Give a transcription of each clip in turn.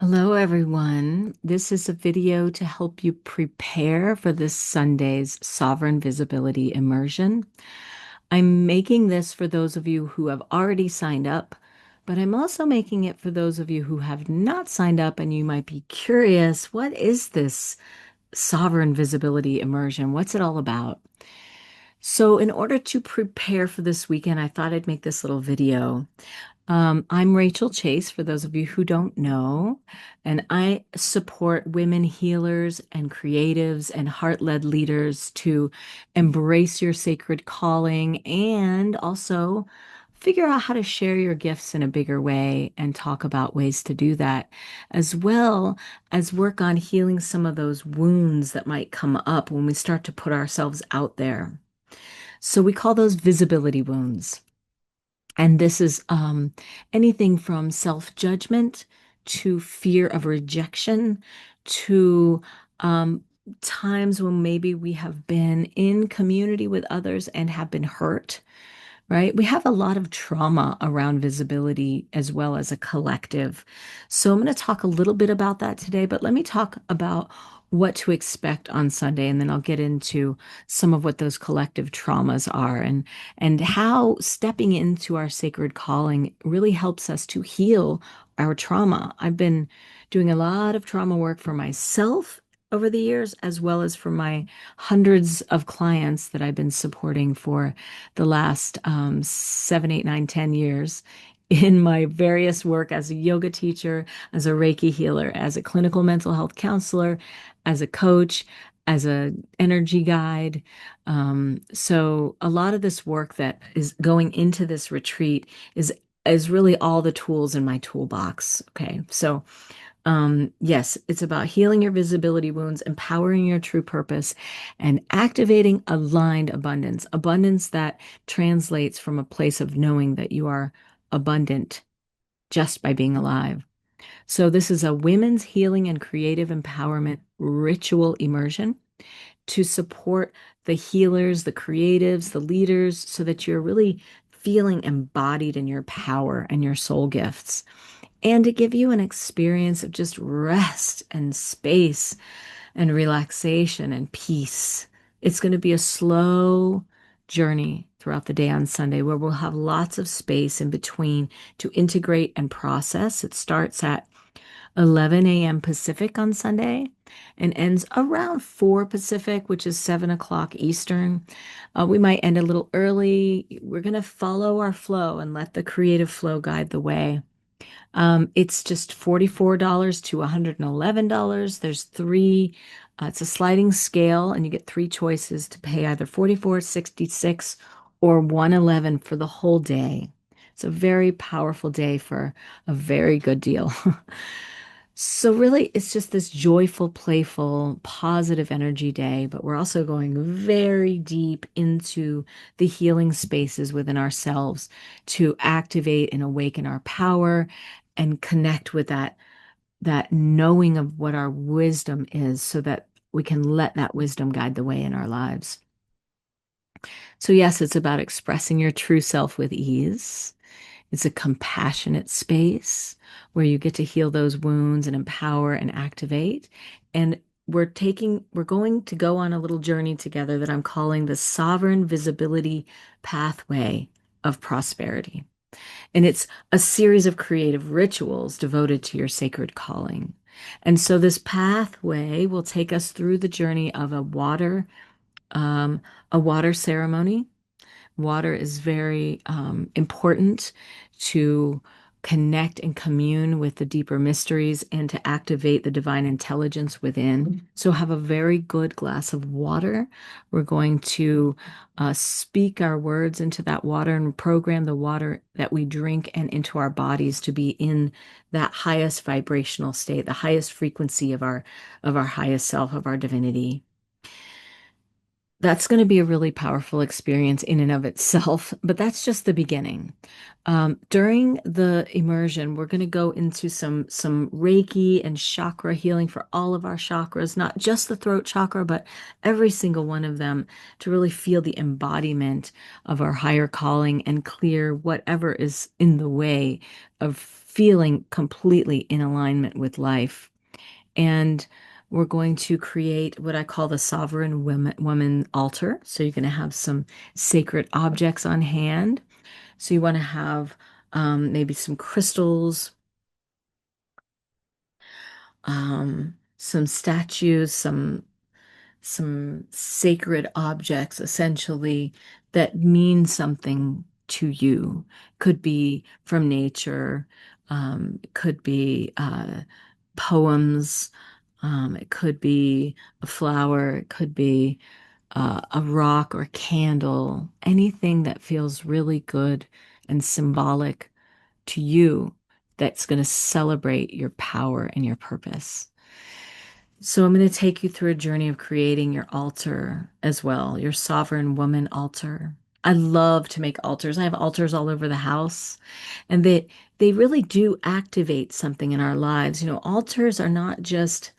Hello, everyone. This is a video to help you prepare for this Sunday's Sovereign Visibility Immersion. I'm making this for those of you who have already signed up, but I'm also making it for those of you who have not signed up and you might be curious, what is this Sovereign Visibility Immersion? What's it all about? So, in order to prepare for this weekend, I thought I'd make this little video. I'm Rachel Chase, for those of you who don't know, and I support women healers and creatives and heart-led leaders to embrace your sacred calling and also figure out how to share your gifts in a bigger way and talk about ways to do that, as well as work on healing some of those wounds that might come up when we start to put ourselves out there. So we call those visibility wounds. And this is anything from self-judgment to fear of rejection to um, times when maybe we have been in community with others and have been hurt, right? We have a lot of trauma around visibility as well as a collective. So I'm going to talk a little bit about that today, but let me talk about what to expect on Sunday, and then I'll get into some of what those collective traumas are and how stepping into our sacred calling really helps us to heal our trauma. I've been doing a lot of trauma work for myself over the years, as well as for my hundreds of clients that I've been supporting for the last 7, 8, 9, 10 years in my various work as a yoga teacher, as a Reiki healer, as a clinical mental health counselor, as a coach, as a energy guide. So a lot of this work that is going into this retreat is really all the tools in my toolbox. Okay. So yes, it's about healing your visibility wounds, empowering your true purpose, and activating aligned abundance. Abundance that translates from a place of knowing that you are abundant just by being alive. So, this is a women's healing and creative empowerment ritual immersion to support the healers, the creatives, the leaders, so that you're really feeling embodied in your power and your soul gifts and to give you an experience of just rest and space and relaxation and peace. It's going to be a slow journey throughout the day on Sunday where we'll have lots of space in between to integrate and process. It starts at 11 a.m. Pacific on Sunday and ends around 4 Pacific, which is 7 o'clock Eastern. We might end a little early. We're going to follow our flow and let the creative flow guide the way. It's just $44 to $111. There's three, it's a sliding scale, and you get three choices to pay either 44, 66, or 111 for the whole day. It's a very powerful day for a very good deal. So really, it's just this joyful, playful, positive energy day, but we're also going very deep into the healing spaces within ourselves to activate and awaken our power and connect with that knowing of what our wisdom is so that we can let that wisdom guide the way in our lives. So yes, it's about expressing your true self with ease. It's a compassionate space where you get to heal those wounds and empower and activate. And we're going to go on a little journey together that I'm calling the Sovereign Visibility Pathway of Prosperity. And it's a series of creative rituals devoted to your sacred calling. And so this pathway will take us through the journey of um, a water ceremony. Water is very important to connect and commune with the deeper mysteries and to activate the divine intelligence within. So, have a very good glass of water. We're going to speak our words into that water and program the water that we drink and into our bodies to be in that highest vibrational state, the highest frequency of our highest self, of our divinity. That's going to be a really powerful experience in and of itself, but that's just the beginning. During the immersion, we're going to go into some Reiki and chakra healing for all of our chakras, not just the throat chakra, but every single one of them, to really feel the embodiment of our higher calling and clear whatever is in the way of feeling completely in alignment with life. And we're going to create what I call the sovereign woman altar. So you're going to have some sacred objects on hand. So you want to have maybe some crystals, some statues, some sacred objects essentially that mean something to you. Could be from nature, could be poems, it could be a flower, it could be a rock or candle, anything that feels really good and symbolic to you that's going to celebrate your power and your purpose. So I'm going to take you through a journey of creating your altar as well, your sovereign woman altar. I love to make altars. I have altars all over the house, and they really do activate something in our lives. Altars are not just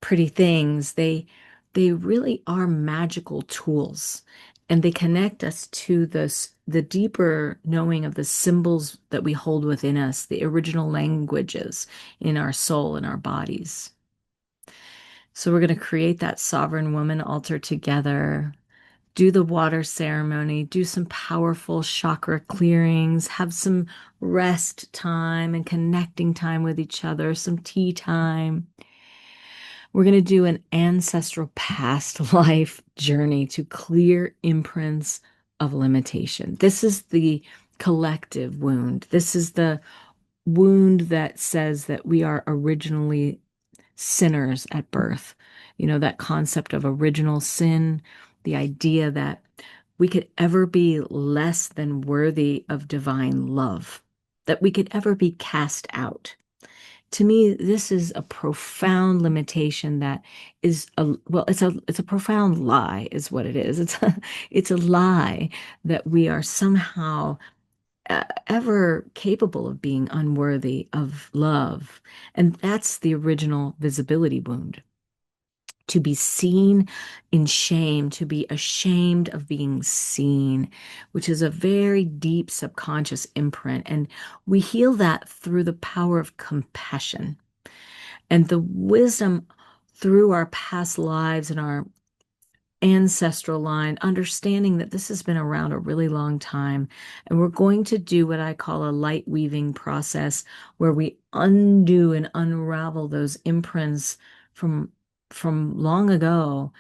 pretty things. They really are magical tools, and they connect us to the deeper knowing of the symbols that we hold within us, the original languages in our soul and our bodies. So we're going to create that sovereign woman altar together, do the water ceremony, do some powerful chakra clearings, have some rest time and connecting time with each other, some tea time. We're going to do an ancestral past life journey to clear imprints of limitation. This is the collective wound. This is the wound that says that we are originally sinners at birth. That concept of original sin, the idea that we could ever be less than worthy of divine love, that we could ever be cast out. To me, this is a profound limitation that is it's a profound lie, is what it is. It's a lie that we are somehow ever capable of being unworthy of love. And that's the original visibility wound. To be seen in shame, to be ashamed of being seen, which is a very deep subconscious imprint. And we heal that through the power of compassion and the wisdom through our past lives and our ancestral line, understanding that this has been around a really long time. And we're going to do what I call a light weaving process where we undo and unravel those imprints from long ago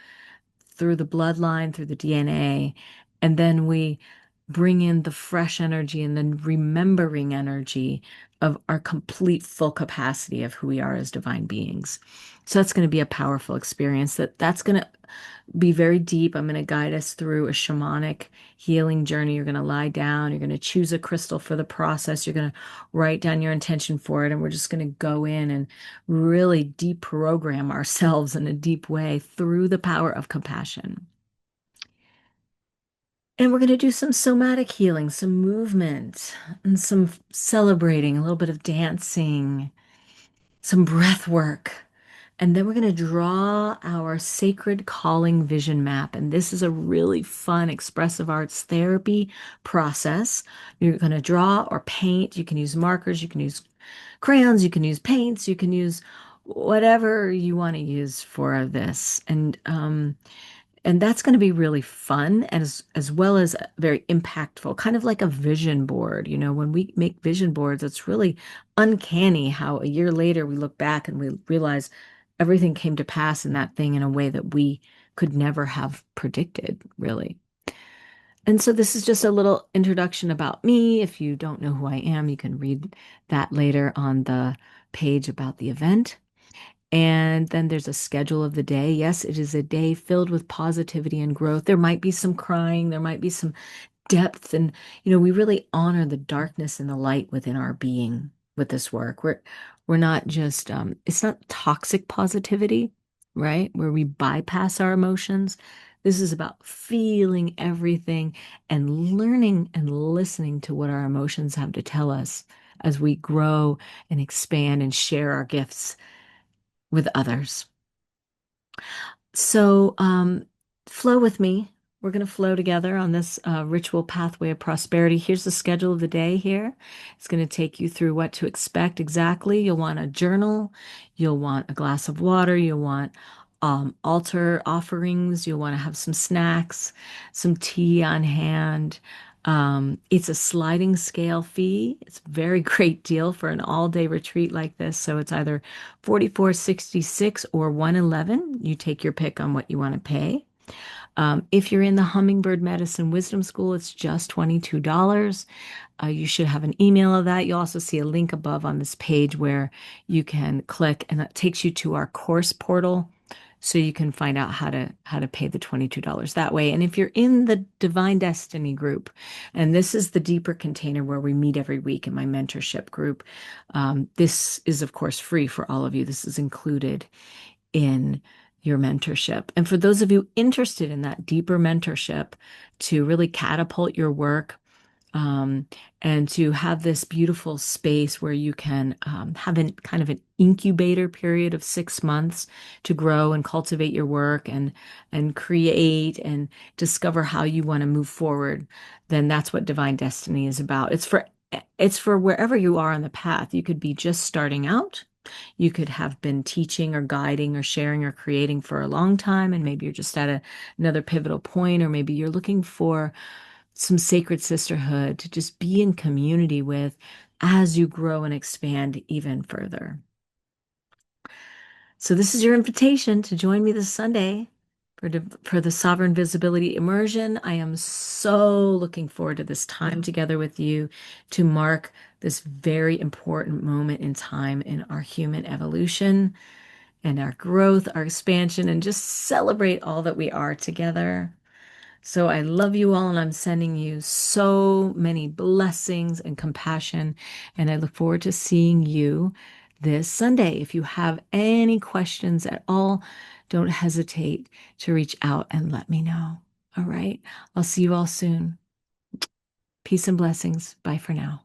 through the bloodline, through the DNA, and then we bring in the fresh energy and then remembering energy of our complete full capacity of who we are as divine beings. So that's going to be a powerful experience. That's going to be very deep. I'm going to guide us through a shamanic healing journey. You're going to lie down. You're going to choose a crystal for the process. You're going to write down your intention for it. And we're just going to go in and really deprogram ourselves in a deep way through the power of compassion. And we're going to do some somatic healing, some movement, and some celebrating, a little bit of dancing, some breath work. And then we're going to draw our sacred calling vision map. And this is a really fun expressive arts therapy process. You're going to draw or paint. You can use markers, you can use crayons, you can use paints, you can use whatever you want to use for this. And that's going to be really fun as well as very impactful, kind of like a vision board. When we make vision boards, it's really uncanny how a year later we look back and we realize everything came to pass in that thing in a way that we could never have predicted, really. And so this is just a little introduction about me. If you don't know who I am, you can read that later on the page about the event. And then there's a schedule of the day. Yes, it is a day filled with positivity and growth. There might be some crying, there might be some depth, and we really honor the darkness and the light within our being with this work. We're not just it's not toxic positivity, right? Where we bypass our emotions. This is about feeling everything and learning and listening to what our emotions have to tell us as we grow and expand and share our gifts with others. So, flow with me. We're going to flow together on this ritual pathway of prosperity. Here's the schedule of the day here. It's going to take you through what to expect exactly. You'll want a journal. You'll want a glass of water. You'll want altar offerings. You'll want to have some snacks, some tea on hand. It's a sliding scale fee. It's a very great deal for an all-day retreat like this. So it's either 44.66 or 111. You take your pick on what you want to pay. If you're in the Hummingbird Medicine Wisdom School, it's just $22. You should have an email of that. You'll also see a link above on this page where you can click, and that takes you to our course portal so you can find out how to pay the $22 that way. And if you're in the Divine Destiny group, and this is the deeper container where we meet every week in my mentorship group, this is of course free for all of you. This is included in your mentorship. And for those of you interested in that deeper mentorship to really catapult your work, um, and to have this beautiful space where you can have an kind of an incubator period of 6 months to grow and cultivate your work and create and discover how you want to move forward, then that's what Divine Destiny is about. It's for wherever you are on the path. You could be just starting out. You could have been teaching or guiding or sharing or creating for a long time, and maybe you're just at another pivotal point, or maybe you're looking for some sacred sisterhood to just be in community with as you grow and expand even further. So this is your invitation to join me this Sunday for the Sovereign Visibility Immersion. I am so looking forward to this time together with you to mark this very important moment in time in our human evolution and our growth, our expansion, and just celebrate all that we are together. So I love you all, and I'm sending you so many blessings and compassion. And I look forward to seeing you this Sunday. If you have any questions at all, don't hesitate to reach out and let me know. All right. I'll see you all soon. Peace and blessings. Bye for now.